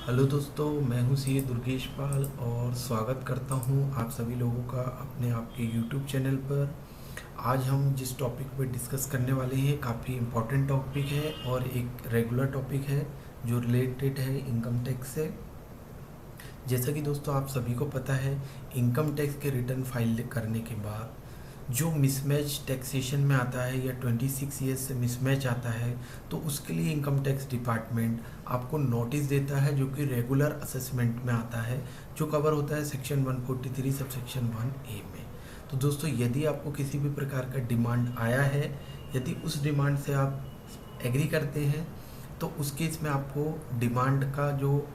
Hello दोस्तों, मैं हूं सी दुर्गेश पाल और स्वागत करता हूं आप सभी लोगों का अपने आपके यूट्यूब चैनल पर। आज हम जिस टॉपिक पर डिस्कस करने वाले हैं काफ़ी इम्पोर्टेंट टॉपिक है और एक रेगुलर टॉपिक है जो रिलेटेड है इनकम टैक्स से। जैसा कि दोस्तों आप सभी को पता है, इनकम टैक्स के रिटर्न फाइल करने के बाद जो मिसमैच टैक्सेशन में आता है या 26 ईयर्स से मिसमैच आता है, तो उसके लिए इनकम टैक्स डिपार्टमेंट आपको नोटिस देता है जो कि रेगुलर असेसमेंट में आता है, जो कवर होता है सेक्शन 143 सब सेक्शन 1A में। तो दोस्तों यदि आपको किसी भी प्रकार का डिमांड आया है, यदि उस डिमांड से आप एग्री करते हैं, तो उस केस में आपको डिमांड का जो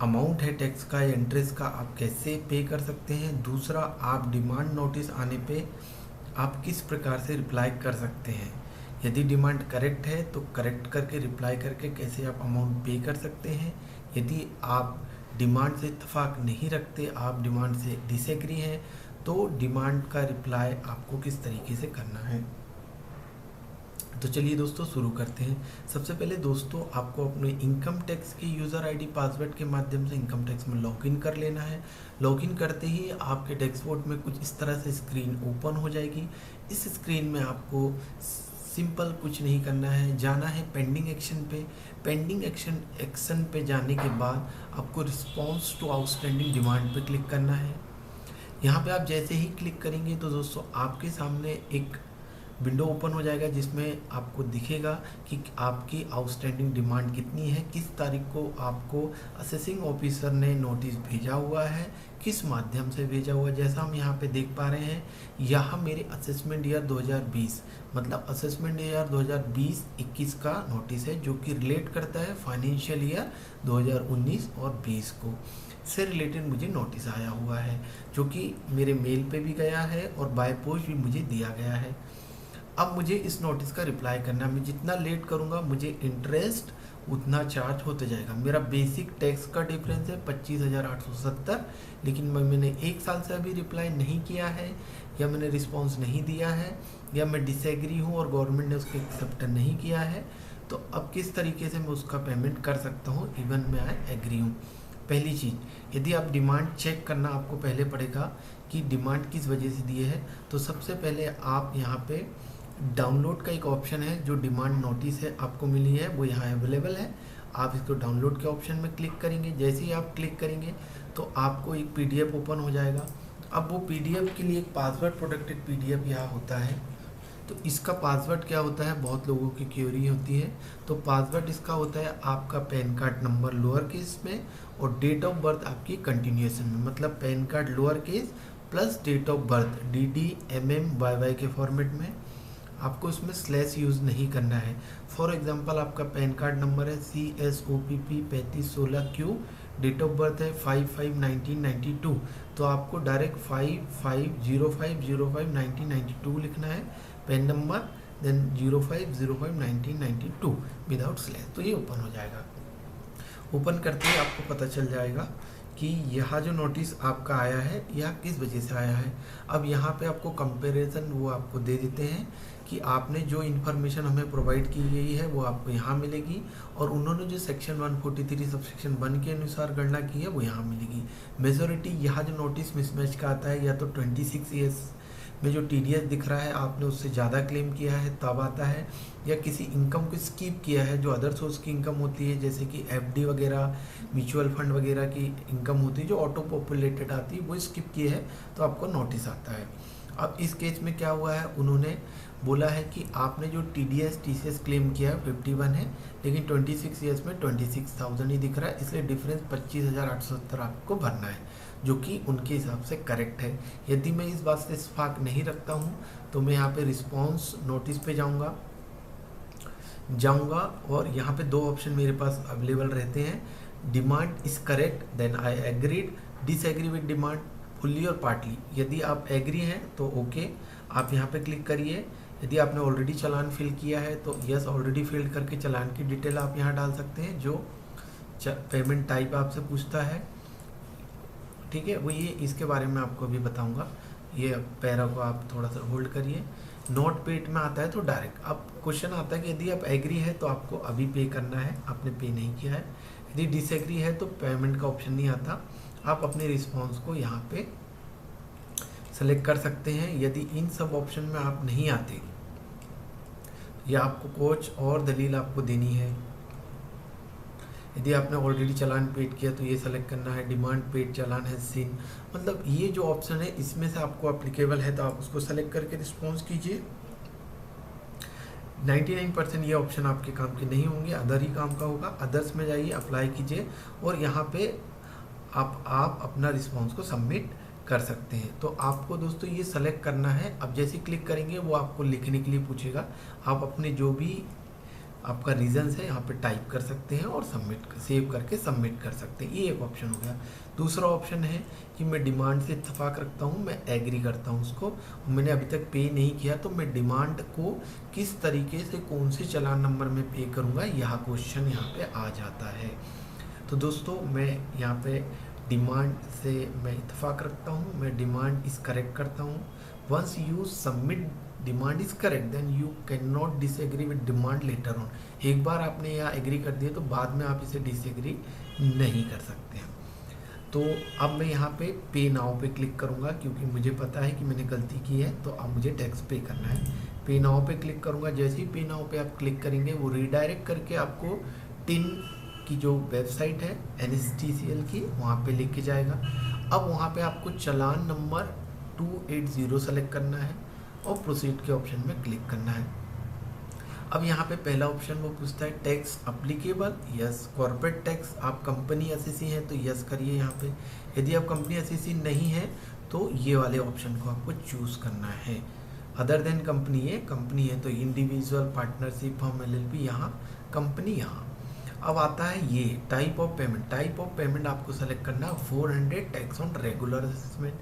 अमाउंट है टैक्स का या इंटरेस्ट का आप कैसे पे कर सकते हैं। दूसरा, आप डिमांड नोटिस आने पे आप किस प्रकार से रिप्लाई कर सकते हैं। यदि डिमांड करेक्ट है तो करेक्ट करके रिप्लाई करके कैसे आप अमाउंट पे कर सकते हैं। यदि आप डिमांड से इत्तेफाक नहीं रखते, आप डिमांड से डिसएग्री हैं, तो डिमांड का रिप्लाई आपको किस तरीके से करना है। तो चलिए दोस्तों शुरू करते हैं। सबसे पहले दोस्तों आपको अपने इनकम टैक्स के यूज़र आईडी पासवर्ड के माध्यम से इनकम टैक्स में लॉगिन कर लेना है। लॉगिन करते ही आपके डैशबोर्ड में कुछ इस तरह से स्क्रीन ओपन हो जाएगी। इस स्क्रीन में आपको सिंपल कुछ नहीं करना है, जाना है पेंडिंग एक्शन पे। पेंडिंग एक्शन पे जाने के बाद आपको रिस्पॉन्स टू आउटस्टैंडिंग डिमांड पे क्लिक करना है। यहाँ पे आप जैसे ही क्लिक करेंगे तो दोस्तों आपके सामने एक विंडो ओपन हो जाएगा जिसमें आपको दिखेगा कि आपकी आउटस्टैंडिंग डिमांड कितनी है, किस तारीख को आपको असेसिंग ऑफिसर ने नोटिस भेजा हुआ है, किस माध्यम से भेजा हुआ है। जैसा हम यहाँ पे देख पा रहे हैं, यहाँ मेरे असेसमेंट ईयर 2020 मतलब असेसमेंट ईयर 2020-21 का नोटिस है, जो कि रिलेट करता है फाइनेंशियल ईयर 2019 और 20 को से रिलेटेड मुझे नोटिस आया हुआ है, जो कि मेरे मेल पे भी गया है और बाय पोस्ट भी मुझे दिया गया है। अब मुझे इस नोटिस का रिप्लाई करना है। मैं जितना लेट करूँगा मुझे इंटरेस्ट उतना चार्ज होते जाएगा। मेरा बेसिक टैक्स का डिफरेंस है 25,870, लेकिन मैंने एक साल से अभी रिप्लाई नहीं किया है, या मैंने रिस्पॉन्स नहीं दिया है, या मैं डिसएग्री हूँ और गवर्नमेंट ने उसको एक्सेप्ट नहीं किया है। तो अब किस तरीके से मैं उसका पेमेंट कर सकता हूँ, इवन मैं एग्री हूँ। पहली चीज़, यदि आप डिमांड चेक करना आपको पहले पड़ेगा कि डिमांड किस वजह से दी है, तो सबसे पहले आप यहाँ पे डाउनलोड का एक ऑप्शन है, जो डिमांड नोटिस है आपको मिली है वो यहाँ अवेलेबल है। आप इसको डाउनलोड के ऑप्शन में क्लिक करेंगे। जैसे ही आप क्लिक करेंगे तो आपको एक पीडीएफ ओपन हो जाएगा। अब वो पीडीएफ के लिए एक पासवर्ड प्रोटेक्टेड पीडीएफ यहाँ होता है। तो इसका पासवर्ड क्या होता है, बहुत लोगों की क्वेरी होती है। तो पासवर्ड इसका होता है आपका PAN card number lower case में और डेट ऑफ बर्थ आपकी कंटिन्यूएशन में, मतलब PAN card lower case plus date of birth DD MM YY के फॉर्मेट में। आपको इसमें स्लैश यूज़ नहीं करना है। फॉर एग्जांपल आपका पैन कार्ड नंबर है CSOPP 3516Q, date of birth है 5/5/1992, तो आपको डायरेक्ट 5505/05/1992 लिखना है PAN number, then 05/05/1992 without slash. तो ये ओपन हो जाएगा। ओपन करते ही आपको पता चल जाएगा कि यह जो नोटिस आपका आया है यह किस वजह से आया है। अब यहाँ पे आपको कंपैरिजन वो आपको दे देते हैं कि आपने जो इन्फॉर्मेशन हमें प्रोवाइड की गई है वो आपको यहाँ मिलेगी, और उन्होंने जो सेक्शन 143 सब सेक्शन 1 के अनुसार गणना की है वो यहाँ मिलेगी। मेजोरिटी यहाँ जो नोटिस मिसमैच का आता है, या तो 26 ईयर्स में जो TDS दिख रहा है आपने उससे ज़्यादा क्लेम किया है तब आता है, या किसी इनकम को स्किप किया है जो अदर सोर्स की इनकम होती है, जैसे कि FD वगैरह, म्यूचुअल फंड वगैरह की इनकम होती है जो ऑटो पॉपुलेटेड आती है, वो स्किप किए है तो आपको नोटिस आता है। अब इस केस में क्या हुआ है, उन्होंने बोला है कि आपने जो TDS TCS क्लेम किया है 51 है, लेकिन 26 ईयर्स में 26,000 ही दिख रहा है, इसलिए डिफरेंस 25,870 आपको भरना है, जो कि उनके हिसाब से करेक्ट है। यदि मैं इस बात से इत्तेफाक नहीं रखता हूँ तो मैं यहाँ पे रिस्पॉन्स नोटिस पे जाऊँगा और यहाँ पे दो ऑप्शन मेरे पास अवेलेबल रहते हैं, demand is correct then I agreed, disagree with demand fully और पार्टली। यदि आप एग्री हैं तो ओके, आप यहाँ पे क्लिक करिए। यदि आपने ऑलरेडी चालान फिल किया है तो यस ऑलरेडी फिल करके चालान की डिटेल आप यहाँ डाल सकते हैं, जो पेमेंट टाइप आपसे पूछता है, ठीक है। वो ये इसके बारे में आपको अभी बताऊंगा। ये पैरा को आप थोड़ा सा होल्ड करिए। नॉट पेड में आता है तो डायरेक्ट। अब क्वेश्चन आता है कि यदि आप एग्री है तो आपको अभी पे करना है, आपने पे नहीं किया है। यदि डिसएग्री है तो पेमेंट का ऑप्शन नहीं आता, आप अपने रिस्पॉन्स को यहाँ पे सेलेक्ट कर सकते हैं। यदि इन सब ऑप्शन में आप नहीं आते या आपको कुछ और दलील आपको देनी है, यदि आपने ऑलरेडी चालान पेड किया तो ये सेलेक्ट करना है, डिमांड पेड चालान है सीन, मतलब ये जो ऑप्शन है इसमें से आपको एप्लीकेबल है तो आप उसको सेलेक्ट करके रिस्पॉन्स कीजिए। 99% ये ऑप्शन आपके काम के नहीं होंगे, अदर ही काम का होगा। अदर्स में जाइए, अप्लाई कीजिए और यहाँ पे आप अपना रिस्पॉन्स को सबमिट कर सकते हैं। तो आपको दोस्तों ये सेलेक्ट करना है। अब जैसे क्लिक करेंगे वो आपको लिखने के लिए पूछेगा, आप अपने जो भी आपका रीजंस है यहाँ पे टाइप कर सकते हैं और सेव करके सबमिट कर सकते हैं। ये एक ऑप्शन हो गया। दूसरा ऑप्शन है कि मैं डिमांड से इत्तेफाक रखता हूँ, मैं एग्री करता हूँ उसको, मैंने अभी तक पे नहीं किया तो मैं डिमांड को किस तरीके से कौन से चालान नंबर में पे करूँगा, यह क्वेश्चन यहाँ पे आ जाता है। तो दोस्तों मैं यहाँ पे डिमांड से मैं इत्तेफाक रखता हूँ, मैं डिमांड इस करेक्ट करता हूँ। Once you submit demand is correct then you can not disagree with demand letter on. एक बार आपने यहाँ एग्री कर दिया तो बाद में आप इसे डिसएग्री नहीं कर सकते हैं। तो अब मैं यहाँ पे नाउ पे क्लिक करूँगा क्योंकि मुझे पता है कि मैंने गलती की है, तो अब मुझे टैक्स पे करना है। पे नाउ पे क्लिक करूँगा। जैसे ही पे नाउ पे आप क्लिक करेंगे वो रीडायरेक्ट करके आपको टिन की जो वेबसाइट है NSTCL की, वहाँ पे लेके जाएगा। अब वहाँ पे आपको चालान नंबर 280 सेलेक्ट करना है और प्रोसीड के ऑप्शन में क्लिक करना है। अब यहाँ पे पहला ऑप्शन वो पूछता है tax applicable, yes. Corporate tax, आप कंपनी एसएससी हैं तो यस करिए यहाँ पे। यदि आप कंपनी एसएससी नहीं है तो ये वाले ऑप्शन को आपको चूज़ करना है। अदर देन कंपनी है तो इंडिविजुअल, पार्टनरशिप, फर्म, LLP, यहाँ कंपनी यहाँ। अब आता है ये टाइप ऑफ पेमेंट आपको सेलेक्ट करना है 400 टैक्स ऑन रेगुलर असेसमेंट।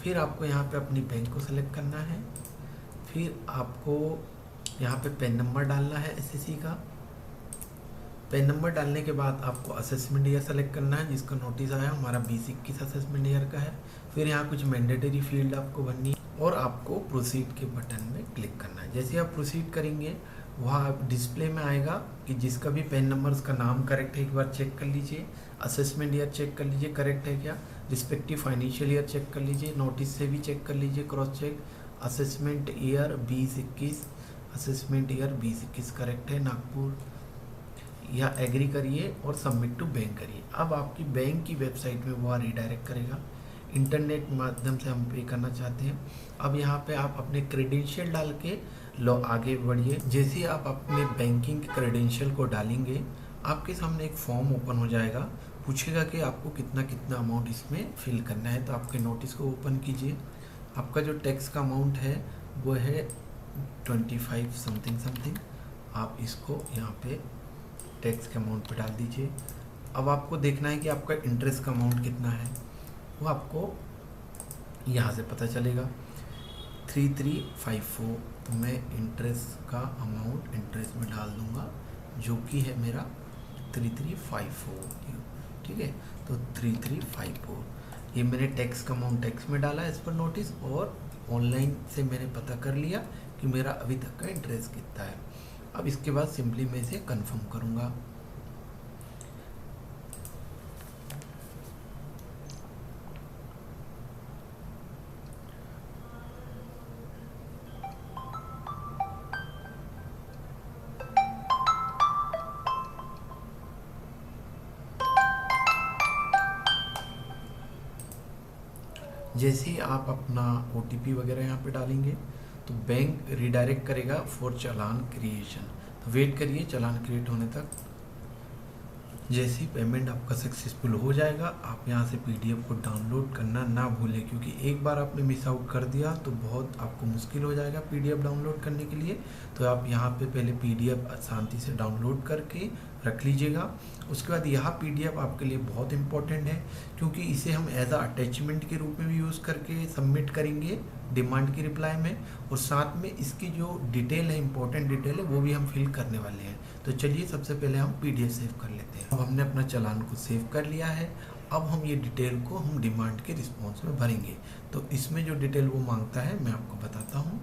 फिर आपको यहाँ पे अपनी बैंक को सेलेक्ट करना है। फिर आपको यहाँ पे पैन नंबर डालना है एसएससी का। पैन नंबर डालने के बाद आपको असेसमेंट ईयर सेलेक्ट करना है जिसका नोटिस आया, हमारा 2021 असेसमेंट ईयर का है। फिर यहाँ कुछ मैंडेटरी फील्ड आपको भरनी है और आपको प्रोसीड के बटन में क्लिक करना है। जैसे आप प्रोसीड करेंगे वहाँ डिस्प्ले में आएगा कि जिसका भी पैन नंबर उसका नाम करेक्ट है, एक बार चेक कर लीजिए। असेसमेंट ईयर चेक कर लीजिए करेक्ट है क्या, रिस्पेक्टिव फाइनेंशियल ईयर चेक कर लीजिए, नोटिस से भी चेक कर लीजिए cross check. Assessment year 2021, assessment year 2021 correct है नागपुर, या एग्री करिए और सबमिट टू बैंक करिए। अब आपकी बैंक की वेबसाइट में वो रिडायरेक्ट करेगा। इंटरनेट माध्यम से हम पे करना चाहते हैं। अब यहाँ पे आप अपने क्रेडेंशियल डाल के आगे बढ़िए। जैसे ही आप अपने बैंकिंग के क्रेडेंशियल को डालेंगे आपके सामने एक फॉर्म ओपन हो जाएगा, पूछेगा कि आपको कितना कितना अमाउंट इसमें फिल करना है। तो आपके नोटिस को ओपन कीजिए। आपका जो टैक्स का अमाउंट है वो है 25 समथिंग। आप इसको यहाँ पे टैक्स के अमाउंट पे डाल दीजिए। अब आपको देखना है कि आपका इंटरेस्ट का अमाउंट कितना है, वो आपको यहाँ से पता चलेगा। 3354 मैं इंटरेस्ट का अमाउंट इंटरेस्ट में डाल दूँगा जो कि है मेरा 3354, ठीक है। तो 3354 ये मैंने टैक्स का अमाउंट टैक्स में डाला एज पर नोटिस, और ऑनलाइन से मैंने पता कर लिया कि मेरा अभी तक का इंटरेस्ट कितना है। अब इसके बाद सिंपली मैं इसे कंफर्म करूँगा। जैसे ही आप अपना OTP वगैरह यहाँ पे डालेंगे तो बैंक रिडायरेक्ट करेगा फॉर चालान क्रिएशन। तो वेट करिए चालान क्रिएट होने तक। जैसे ही पेमेंट आपका सक्सेसफुल हो जाएगा आप यहाँ से PDF को डाउनलोड करना ना भूलें, क्योंकि एक बार आपने मिस आउट कर दिया तो बहुत आपको मुश्किल हो जाएगा PDF डाउनलोड करने के लिए। तो आप यहाँ पे पहले PDF शांति से डाउनलोड करके रख लीजिएगा। उसके बाद यह PDF आपके लिए बहुत इंपॉर्टेंट है क्योंकि इसे हम एज अ अटैचमेंट के रूप में भी यूज़ करके सबमिट करेंगे डिमांड की रिप्लाई में, और साथ में इसकी जो डिटेल है, इंपॉर्टेंट डिटेल है, वो भी हम फिल करने वाले हैं। तो चलिए सबसे पहले हम PDF सेव कर लेते हैं। अब हमने अपना चालान को सेव कर लिया है। अब हम ये डिटेल को हम डिमांड के रिस्पॉन्स में भरेंगे। तो इसमें जो डिटेल वो मांगता है मैं आपको बताता हूँ।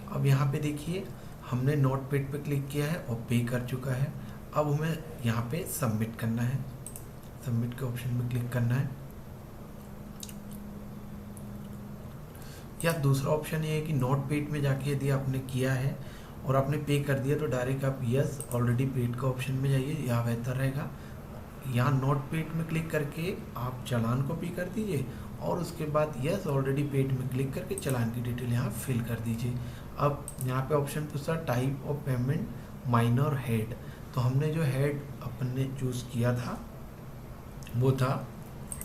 अब यहाँ पे देखिए हमने नोट पेड पे क्लिक किया है और पे कर चुका है। अब हमें यहाँ पे सबमिट करना है, सबमिट के ऑप्शन में क्लिक करना है। या दूसरा ऑप्शन ये है कि नोट पेड में जाके यदि आपने किया है और आपने पे कर दिया तो डायरेक्ट आप यस ऑलरेडी पेड का ऑप्शन में जाइए, यह बेहतर रहेगा। यहाँ नोट पेड में क्लिक करके आप चालान कॉपी कर दीजिए और उसके बाद यस ऑलरेडी पेड में क्लिक करके चालान की डिटेल यहाँ फिल कर दीजिए। अब यहाँ पे ऑप्शन पूछा type of payment minor head, तो हमने जो हेड अपन ने चूज़ किया था वो था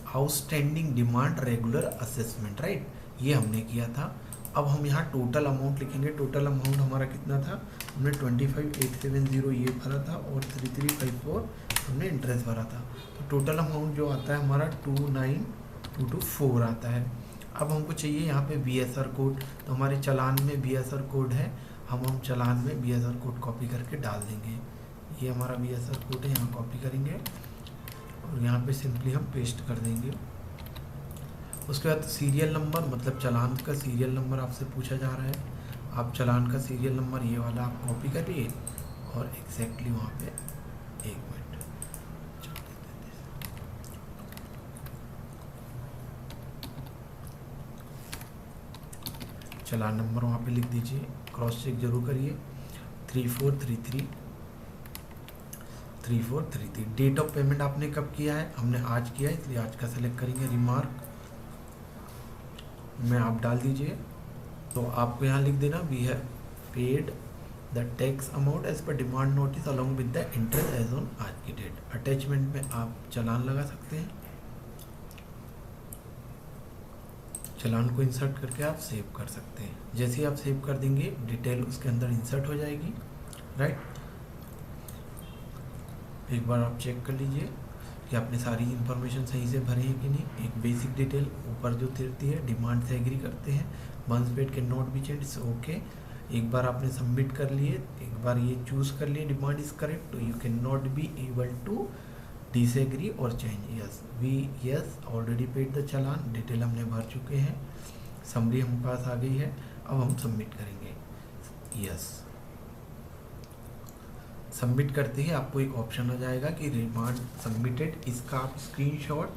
outstanding demand regular assessment, right, ये हमने किया था। अब हम यहाँ टोटल अमाउंट लिखेंगे। टोटल अमाउंट हमारा कितना था, हमने 25,870 ये भरा था और 3,354 हमने इंटरेस्ट भरा था। तो टोटल अमाउंट जो आता है हमारा 29,224 आता है। अब हमको चाहिए यहाँ पे BSR कोड, तो हमारे चालान में BSR कोड है, हम चालान में BSR कोड कॉपी करके डाल देंगे। ये हमारा BSR कोड है, यहाँ कॉपी करेंगे और यहाँ पे सिंपली हम पेस्ट कर देंगे। उसके बाद सीरियल नंबर, मतलब चालान का सीरियल नंबर आपसे पूछा जा रहा है। आप चालान का सीरियल नंबर ये वाला आप कॉपी करिए और एग्जैक्टली वहाँ पे 1 मिनट चालान नंबर वहाँ पे लिख दीजिए, क्रॉस चेक जरूर करिए 3433। डेट ऑफ पेमेंट आपने कब किया है, हमने आज किया है इसलिए आज का सेलेक्ट करेंगे। रिमार्क में आप डाल दीजिए, तो आपको यहाँ लिख देना we have paid the tax amount as per demand notice along with the interest as on आज की डेट। अटैचमेंट में आप चालान लगा सकते हैं, चालान को इंसर्ट करके आप सेव कर सकते हैं। जैसे ही आप सेव कर देंगे डिटेल उसके अंदर इंसर्ट हो जाएगी, राइट। एक बार आप चेक कर लीजिए कि आपने सारी इन्फॉर्मेशन सही से भरी है कि नहीं। एक बेसिक डिटेल ऊपर जो तिरती है, डिमांड से एग्री करते हैं, मंथ पेड के नोट बी चेंज ओके। एक बार आपने सबमिट कर लिए, एक बार ये चूज़ कर लिए डिमांड इज करेक्ट, तो you can not be able to disagree और change. Yes we yes already paid the challan, detail हमने भर चुके हैं, समरी हम पास आ गई है। अब हम सबमिट करेंगे, यस। सबमिट करते ही आपको एक ऑप्शन आ जाएगा कि रिमांड सबमिटेड। इसका आप स्क्रीनशॉट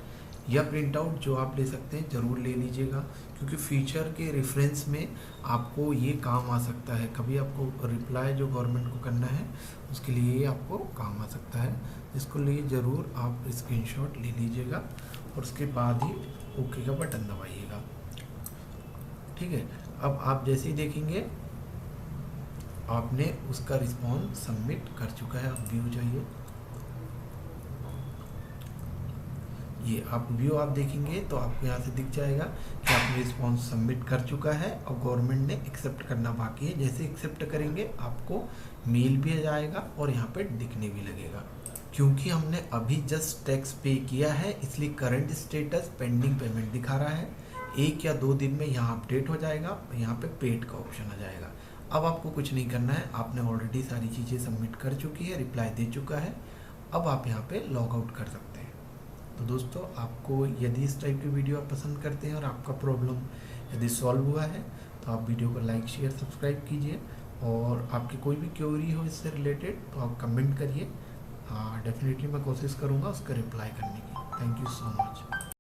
या प्रिंट आउट जो आप ले सकते हैं ज़रूर ले लीजिएगा, क्योंकि फ्यूचर के रेफरेंस में आपको ये काम आ सकता है। कभी आपको रिप्लाई जो गवर्नमेंट को करना है उसके लिए ये आपको काम आ सकता है, इसको लिए ज़रूर आप स्क्रीनशॉट ले लीजिएगा और उसके बाद ही ओके का बटन दबाइएगा, ठीक है। अब आप जैसे ही देखेंगे आपने उसका रिस्पॉन्स सबमिट कर चुका है। आप व्यू जाइए, ये आप व्यू आप देखेंगे तो आपको यहाँ से दिख जाएगा कि आपने रिस्पॉन्स सबमिट कर चुका है और गवर्नमेंट ने एक्सेप्ट करना बाकी है। जैसे एक्सेप्ट करेंगे आपको मेल भी आ जाएगा और यहाँ पे दिखने भी लगेगा। क्योंकि हमने अभी जस्ट टैक्स पे किया है इसलिए करंट स्टेटस पेंडिंग पेमेंट दिखा रहा है। 1 या 2 दिन में यहाँ अपडेट हो जाएगा, यहाँ पे पेड का ऑप्शन आ जाएगा। अब आपको कुछ नहीं करना है, आपने ऑलरेडी सारी चीज़ें सबमिट कर चुकी है, रिप्लाई दे चुका है। अब आप यहाँ पे लॉग आउट कर सकते हैं। तो दोस्तों आपको यदि इस टाइप की वीडियो आप पसंद करते हैं और आपका प्रॉब्लम यदि सॉल्व हुआ है तो आप वीडियो को लाइक शेयर सब्सक्राइब कीजिए, और आपकी कोई भी क्वेरी हो इससे रिलेटेड तो आप कमेंट करिए। डेफिनेटली मैं कोशिश करूँगा उसका रिप्लाई करने की। Thank you so much.